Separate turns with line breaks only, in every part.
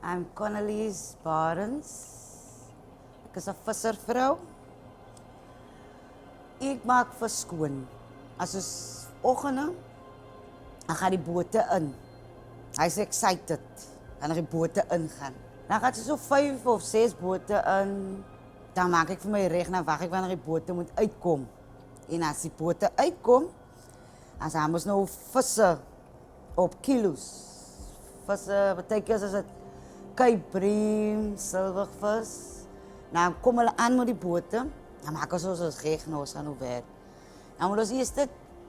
I'm Connelly's Barnes. Ek is 'n visservrou. Ek maak vis skoon. As ons oggende, dan gaan die bote in. Hy's excited. Dan die bote ingaan. Dan gaan so 5 of 6 bote in. Dan maak ek vir my reg, dan wag ek wanneer die bote moet uitkom. En as die bote uitkom, dan gaan ons nou visse op kilos. Visse, beteken as dit kuipbream, silvervis. Dan kom hulle aan met die bote, dan maak ons ons reg nou, ons gaan nou werk. Dan moet ons eers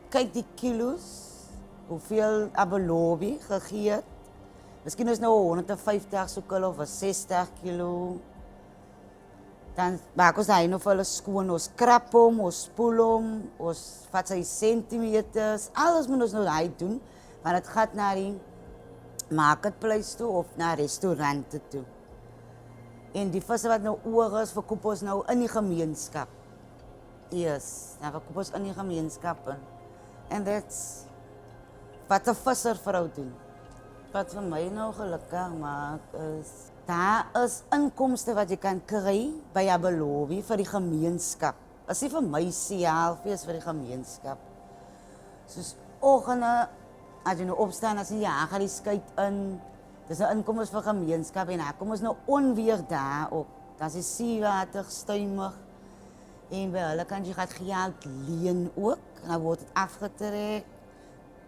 kyk die kilos, hoeveel abelobi gegee het. Miskien is nou 150 so kilo of 60 kilo. Dan maak ons hy nou vir hulle skoon, ons krap hom, ons spoel hom, ons vat sy centimeters, alles moet ons nou daai doen, want dit gaan na die marketplace toe of na restaurante toe. En die visse wat nou oor is, verkoop ons nou in die gemeenskap. Yes, dan verkoop ons in die gemeenskap in. And that's wat 'n visservrou doen. Wat vir my nou gelukkig maak is, daar is inkomste wat jy kan kry by Abelobi vir die gemeenskap. As nie vir my self, is vir die gemeenskap. Soos oggende, as jy nou opstaan, as jy gaan die skei in, dis 'n inkomste vir gemeenskap en dan kom ons nou onweer daar op. Dan is die seewater stuimig en by hulle kan jy geld leen ook, en dan word dit afgetrek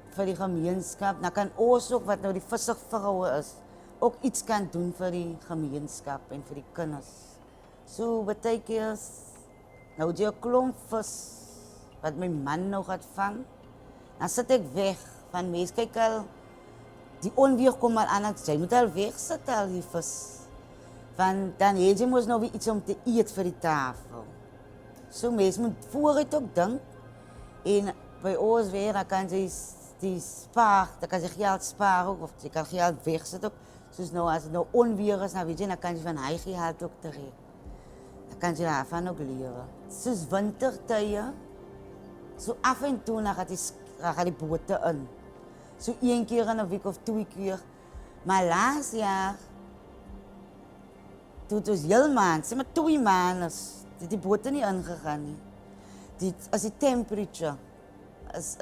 vir die gemeenskap. Dan kan ons ook, wat nou die visservroue is, ook iets kan doen vir die gemeenskap en vir die kinders. So beteken nou die klomp vis wat my man nou gaat vang, dan sit ek weg van mense, kyk al, die onweer kom al aan, jy moet al wegsit al die vis, want dan het jy mos nou weer iets om te eet vir die tafel. So mense moet vooruit ook dink, en by ons weer, dan kan jy die spaar, dan kan jy geld spaar ook, of jy kan geld wegsit ook, soos nou, as het nou onweer is, dan weet jy, dan kan jy van hy geld ook terug. Dan kan jy daarvan ook lewe. Soos wintertye, so af en toe, dan gaan die bote in. So 1 keer in 'n week of 2 keer. Maar laas jaar, toe het ons heel maand, sê maar 2 maande, het die bote nie ingegaan nie. As die temperature is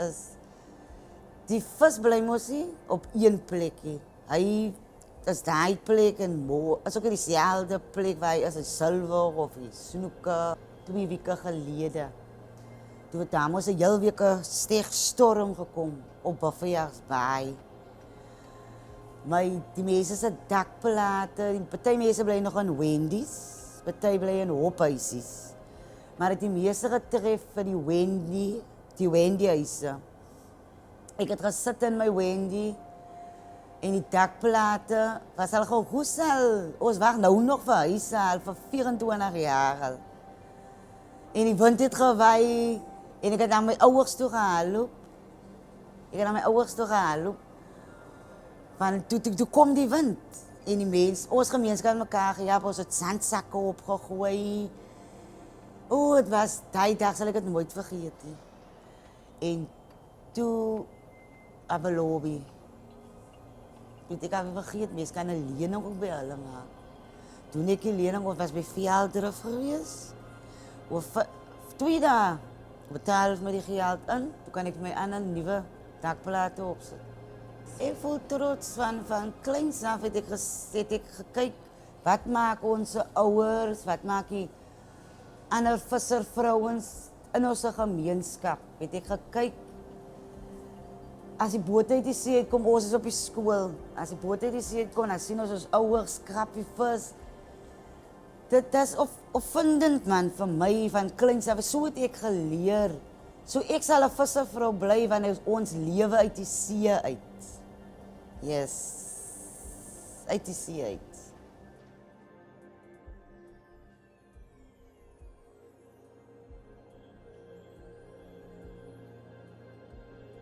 die vis bly mos nie op 1 plekkie. Hy is daai plek en is ook dieselfde plek waar hy is, die silver of die snoeke, 2 weke gelede. Toe het daar mos 'n heel week 'n sterk storm gekom op Bufferjarsbaai. Maar die mense se dakplate, party mense bly nog in Wendy's, party bly in hophuisies. Maar het die meeste getref vir die Wendy huise. Ek het gesit in my Wendy en die dakplate was al gehoesel. Ons wag nou nog vir huise al vir 24 jaar al. En die wind het gewaai en ek het aan my ouers toe geloop. Want toe kom die wind en die mense, ons gemeenskap mekaar gehelp, ons het sandsakke opgegooi. Het was, die dag sal ek het nooit vergeet nie. En toe, Abelobi. Ek het vergeet, mense kan 'n lening ook by hulle maak. Toen ek die lening, ons was by Veldrif gewees. Of 2 dae betaal met die geld in, toen kan ek my aan 'n nuwe dakplate opsit. Ek voel trots van kleins af het ek gekyk, wat maak onze ouers, wat maak die ander visservrouens in ons gemeenskap. Het ek gekyk, as die boot uit die see uitkom, ons is op die skool. As die boot uit die see uitkom, dan sien ons ouers krap die vis. Dit is opvindend man vir my, van kleins af. So het ek geleer. So ek sal 'n visservrou bly, wanneer ons lewe uit die see uit. Yes, uit die see uit.